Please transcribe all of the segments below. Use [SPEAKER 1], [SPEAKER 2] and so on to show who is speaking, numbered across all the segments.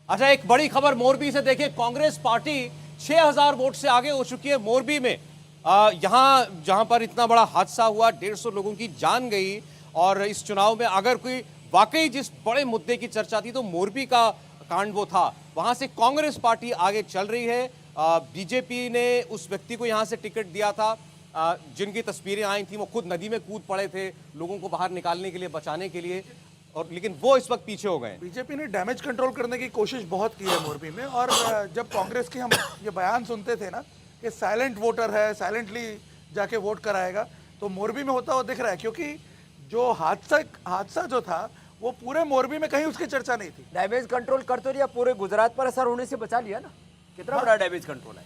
[SPEAKER 1] अच्छा, एक बड़ी खबर मोरबी से देखिए, कांग्रेस पार्टी 6000 वोट से आगे हो चुकी है मोरबी में। यहां जहां पर इतना बड़ा हादसा हुआ, 150 लोगों की जान गई, और इस चुनाव में अगर कोई वाकई जिस बड़े मुद्दे की चर्चा थी तो मोरबी का कांड वो था। वहां से कांग्रेस पार्टी आगे चल रही है। बीजेपी ने उस व्यक्ति को यहां से टिकट दिया था जिनकी तस्वीरें आई थी, वो खुद नदी में कूद पड़े थे लोगों को बाहर निकालने के लिए, बचाने के लिए, और लेकिन वो इस वक्त पीछे हो गए।
[SPEAKER 2] बीजेपी ने डैमेज कंट्रोल करने की कोशिश बहुत की है मोरबी में। और जब कांग्रेस की हम ये बयान सुनते थे ना कि साइलेंट वोटर है, साइलेंटली जाके वोट कराएगा, तो मोरबी में होता हुआ दिख रहा है। क्योंकि जो हादसा जो था वो पूरे मोरबी में कहीं उसकी चर्चा नहीं थी।
[SPEAKER 3] डैमेज कंट्रोल कर तो लिया, पूरे गुजरात पर असर होने से बचा लिया ना। कितना बड़ा डैमेज कंट्रोल है।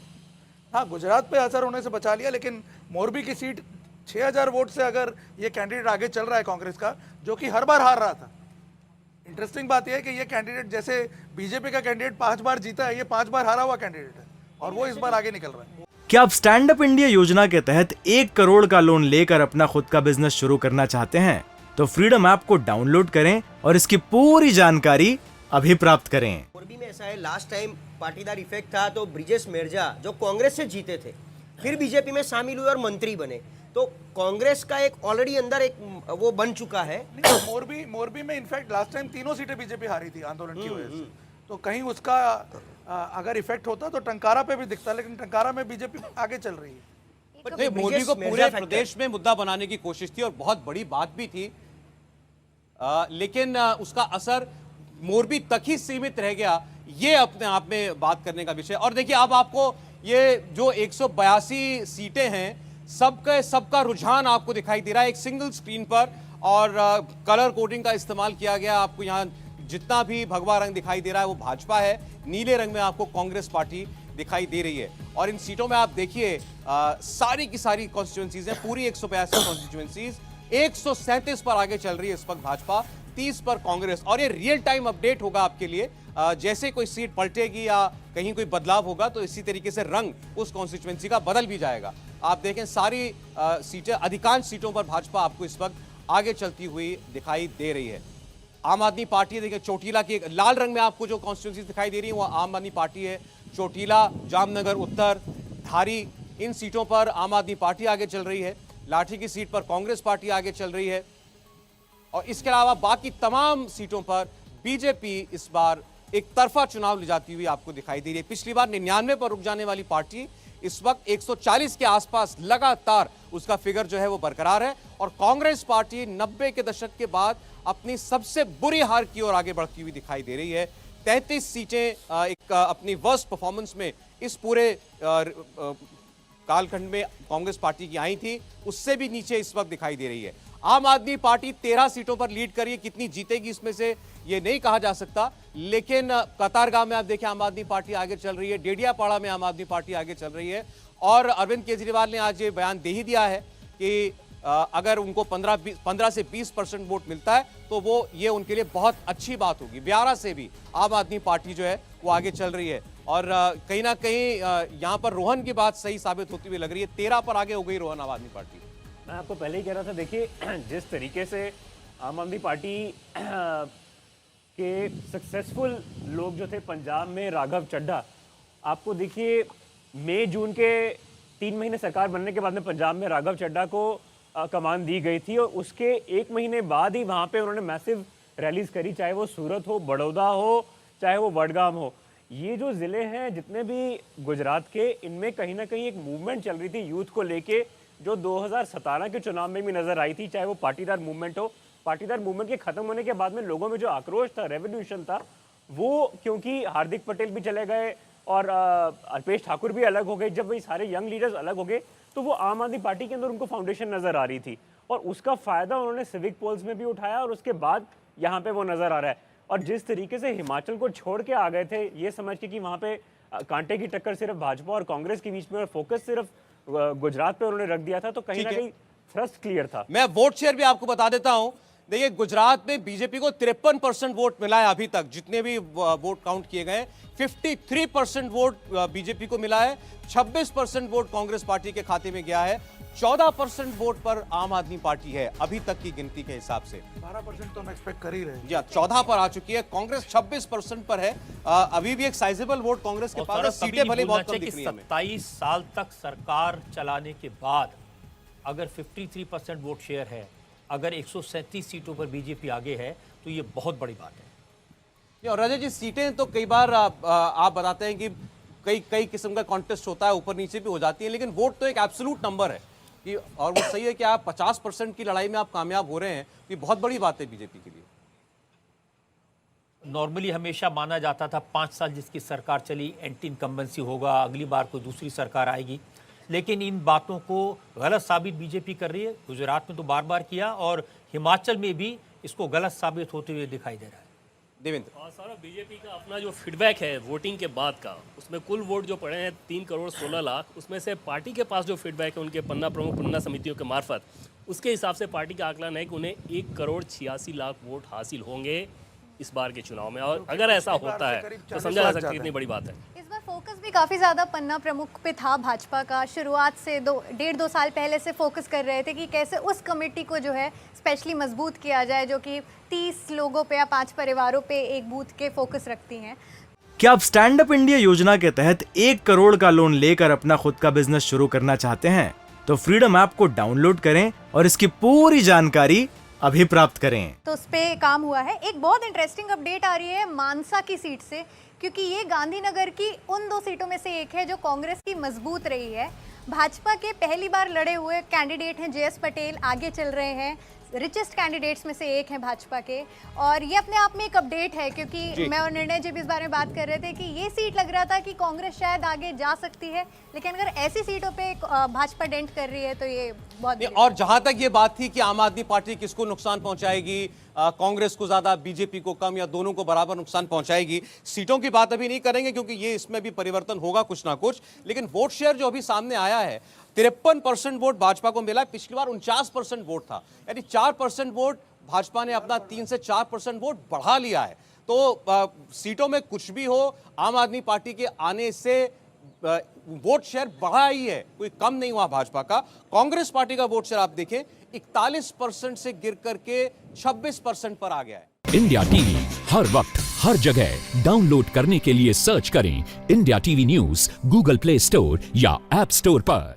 [SPEAKER 2] हाँ, गुजरात पे असर होने से बचा लिया, लेकिन मोरबी की सीट 6000 वोट से अगर ये कैंडिडेट आगे चल रहा है कांग्रेस का, जो कि हर बार हार रहा था। इंटरेस्टिंग बात यह है कि ये कैंडिडेट, जैसे बीजेपी का कैंडिडेट 5 बार जीता है, ये 5 बार हारा हुआ कैंडिडेट है, और वो इस बार आगे निकल रहा है।
[SPEAKER 4] क्या आप स्टैंड अप इंडिया योजना के तहत 1 करोड़ का लोन लेकर अपना खुद का बिजनेस शुरू करना चाहते हैं? तो फ्रीडम ऐप को डाउनलोड करें और इसकी पूरी जानकारी अभी प्राप्त करें।
[SPEAKER 5] मोरबी में ऐसा है, लास्ट टाइम पाटीदार इफेक्ट था तो ब्रिजेश मेरजा जो कांग्रेस से जीते थे, फिर बीजेपी में शामिल हुए और मंत्री बने, तो कांग्रेस का एक ऑलरेडी अंदर एक वो बन चुका है।
[SPEAKER 2] मोरबी में इनफैक्ट लास्ट टाइम 3 सीटें बीजेपी हारी थी आंदोलन की वजह से। तो कहीं उसका अगर इफेक्ट होता तो टंकारा पे भी दिखता, लेकिन टंकारा में बीजेपी आगे चल रही है।
[SPEAKER 1] नहीं, मोदी को पूरे प्रदेश में मुद्दा बनाने की कोशिश थी और बहुत बड़ी बात भी थी, लेकिन उसका असर मोरबी तक ही सीमित रह गया, ये अपने आप में बात करने का विषय। और देखिए, अब आपको ये जो 182 सीटें हैं, सबका रुझान आपको दिखाई दे रहा है एक सिंगल स्क्रीन पर, और कलर कोडिंग का इस्तेमाल किया गया। आपको यहाँ जितना भी भगवा रंग दिखाई दे रहा है वो भाजपा है, नीले रंग में आपको कांग्रेस पार्टी दिखाई दे रही है। और इन सीटों में आप देखिए, सारी की सारी कॉन्स्टिट्यूएंसीज हैं, पूरी 182 कॉन्स्टिट्यूएंसीज। 137 पर आगे चल रही है इस वक्त भाजपा, 30 पर कांग्रेस। और ये रियल टाइम अपडेट होगा आपके लिए, जैसे कोई सीट पलटेगी या कहीं कोई बदलाव होगा तो इसी तरीके से रंग उस कॉन्स्टिट्यूएंसी का बदल भी जाएगा। आप देखें, सारी सीटें, अधिकांश सीटों पर भाजपा आपको इस वक्त आगे चलती हुई दिखाई दे रही है। आम आदमी पार्टी, देखिए चोटीला की लाल रंग में आपको जो कॉन्स्टिट्यूएंसी दिखाई दे रही है वो आम आदमी पार्टी है। चोटीला, जामनगर उत्तर, धारी, इन सीटों पर आम आदमी पार्टी आगे चल रही है। लाठी की सीट पर कांग्रेस पार्टी आगे चल रही है, और इसके अलावा बाकी तमाम सीटों पर बीजेपी इस बार एक तरफा चुनाव ले जाती हुई आपको दिखाई दे रही है। पिछली बार 99 पर रुक जाने वाली पार्टी इस वक्त 140 के आसपास लगातार उसका फिगर जो है वो बरकरार है, और कांग्रेस पार्टी 90 के दशक के बाद अपनी सबसे बुरी हार की ओर आगे बढ़ती हुई दिखाई दे रही है। 33 सीटें एक अपनी वर्स्ट परफॉर्मेंस में इस पूरे कालखंड में कांग्रेस पार्टी की आई थी, उससे भी नीचे इस वक्त दिखाई दे रही है। आम आदमी पार्टी 13 सीटों पर लीड कर रही है, कितनी जीतेगी इसमें से ये नहीं कहा जा सकता, लेकिन कतारगांव में आप देखें आम आदमी पार्टी आगे चल रही है, डेडियापाड़ा में आम आदमी पार्टी आगे चल रही है। और अरविंद केजरीवाल ने आज ये बयान दे ही दिया है कि अगर उनको 15 से 20% वोट मिलता है तो वो ये उनके लिए बहुत अच्छी बात होगी। 12 से भी आम आदमी पार्टी जो है वो आगे चल रही है, और कहीं ना कहीं यहाँ पर रोहन की बात सही साबित होती हुई लग रही है। 13 पर आगे हो गई रोहन आम आदमी पार्टी।
[SPEAKER 6] मैं आपको पहले ही कह रहा था, देखिए जिस तरीके से आम आदमी पार्टी के सक्सेसफुल लोग जो थे पंजाब में, राघव चड्ढा, आपको देखिए मई जून के 3 महीने सरकार बनने के बाद में पंजाब में राघव चड्ढा को कमान दी गई थी, और उसके 1 महीने बाद ही वहाँ पे उन्होंने मैसिव रैलीज करी, चाहे वो सूरत हो, बड़ौदा हो, चाहे वो वडगाम हो। ये जो ज़िले हैं जितने भी गुजरात के, इनमें कहीं ना कहीं एक मूवमेंट चल रही थी यूथ को लेके, जो 2017 के चुनाव में भी नजर आई थी, चाहे वो पाटीदार मूवमेंट हो। पाटीदार मूवमेंट के खत्म होने के बाद में लोगों में जो आक्रोश था, रेवोल्यूशन था, वो क्योंकि हार्दिक पटेल भी चले गए और अल्पेश ठाकुर भी अलग हो गए, जब वही सारे यंग लीडर्स अलग हो गए तो वो आम आदमी पार्टी के अंदर उनको फाउंडेशन नजर आ रही थी, और उसका फायदा उन्होंने सिविक पोल्स में भी उठाया, और उसके बाद यहाँ पे वो नजर आ रहा है। और जिस तरीके से हिमाचल को छोड़ के आ गए थे, ये समझ के कि वहाँ पे कांटे की टक्कर सिर्फ भाजपा और कांग्रेस के बीच में, और फोकस सिर्फ गुजरात पे उन्होंने रख दिया था, तो कहीं ना कहीं थ्रस्ट क्लियर था।
[SPEAKER 1] मैं वोट शेयर भी आपको बता देता हूं। देखिए, गुजरात में बीजेपी को 53% वोट मिला है अभी तक, जितने भी वोट काउंट किए गए। 53% वोट बीजेपी को मिला है, 26% वोट कांग्रेस पार्टी के खाते में गया है, 14% वोट पर आम आदमी पार्टी है अभी तक की गिनती के हिसाब से।
[SPEAKER 2] 12% तो हम एक्सपेक्ट कर ही रहे हैं।
[SPEAKER 1] या 14 पर आ चुकी है, कांग्रेस 26% पर है। अभी भी एक साइजेबल वोट कांग्रेस के पास है, सीटें भले बहुत कम दिख रही हैं हमें।
[SPEAKER 7] 27 साल तक सरकार चलाने के बाद अगर 53% वोट शेयर है, अगर 137 सीटों पर बीजेपी आगे है, तो ये बहुत बड़ी बात है।
[SPEAKER 1] और रजत जी, सीटें तो कई बार आप बताते हैं कि कई किस्म का कॉन्टेस्ट होता है, ऊपर नीचे भी हो जाती है, लेकिन वोट तो एक एब्सोल्यूट नंबर है कि, और वो सही है कि आप 50% की लड़ाई में आप कामयाब हो रहे हैं, ये बहुत बड़ी बात है बीजेपी के लिए।
[SPEAKER 7] नॉर्मली हमेशा माना जाता था 5 साल जिसकी सरकार चली एंटी इनकम्बेंसी होगा, अगली बार कोई दूसरी सरकार आएगी, लेकिन इन बातों को गलत साबित बीजेपी कर रही है। गुजरात में तो बार बार किया और हिमाचल में भी इसको गलत साबित होते हुए दिखाई दे रहा है।
[SPEAKER 1] देवेंद्र,
[SPEAKER 8] और सारा बीजेपी का अपना जो फीडबैक है वोटिंग के बाद का, उसमें कुल वोट जो पड़े हैं 3 करोड़ 16 लाख, उसमें से पार्टी के पास जो फीडबैक है उनके पन्ना प्रमुख पन्ना समितियों के मार्फत, उसके हिसाब से पार्टी का आकलन है कि उन्हें 1 करोड़ 86 लाख वोट हासिल होंगे इस बार के चुनाव में। और अगर ऐसा होता है तो समझा जा सकता है कितनी बड़ी बात है।
[SPEAKER 9] इस बार फोकस भी काफ़ी ज़्यादा पन्ना प्रमुख पे था भाजपा का। शुरुआत से 1.5-2 साल पहले से फोकस कर रहे थे कि कैसे उस कमेटी को जो है स्पेशली मजबूत किया जाए, जो कि 30 लोगों पे या 5 परिवारों पे एक बूथ के फोकस रखती हैं।
[SPEAKER 4] क्या आप स्टैंड अप इंडिया योजना के तहत 1 करोड़ का लोन लेकर अपना खुद का बिजनेस शुरू करना चाहते हैं? तो फ्रीडम ऐप को डाउनलोड करें और इसकी पूरी जानकारी अभी प्राप्त करें।
[SPEAKER 9] तो उस पे काम हुआ है। एक बहुत इंटरेस्टिंग अपडेट आ रही है मानसा की सीट से, क्योंकि ये गांधीनगर की उन 2 सीटों में से एक है जो कांग्रेस की मजबूत रही है। भाजपा के पहली बार लड़े हुए कैंडिडेट हैं JS पटेल, आगे चल रहे हैं, रिचेस्ट कैंडिडेट्स में से एक हैं भाजपा के। और ये अपने आप में एक अपडेट है, क्योंकि मैं और निर्णय जी भी इस बारे में बात कर रहे थे कि ये सीट लग रहा था कि कांग्रेस शायद आगे जा सकती है, लेकिन अगर ऐसी सीटों पे भाजपा डेंट कर रही है तो ये बहुत।
[SPEAKER 1] और जहां तक ये बात थी कि आम आदमी पार्टी किसको नुकसान पहुंचाएगी, कांग्रेस को ज्यादा, बीजेपी को कम, या दोनों को बराबर नुकसान पहुंचाएगी, सीटों की बात अभी नहीं करेंगे क्योंकि ये इसमें भी परिवर्तन होगा कुछ ना कुछ। लेकिन वोट शेयर जो अभी सामने आया है, 53% वोट भाजपा को मिला, पिछली बार 49% वोट था, यानी 4% वोट भाजपा ने अपना 3 से 4% वोट बढ़ा लिया है। तो सीटों में कुछ भी हो, आम आदमी पार्टी के आने से वोट शेयर बढ़ा ही है, कोई कम नहीं हुआ भाजपा का। कांग्रेस पार्टी का वोट शेयर आप देखें 41% से गिर करके 26% पर आ गया है।
[SPEAKER 10] इंडिया टीवी हर वक्त हर जगह डाउनलोड करने के लिए सर्च करें India TV news Google play store या ऐप स्टोर पर।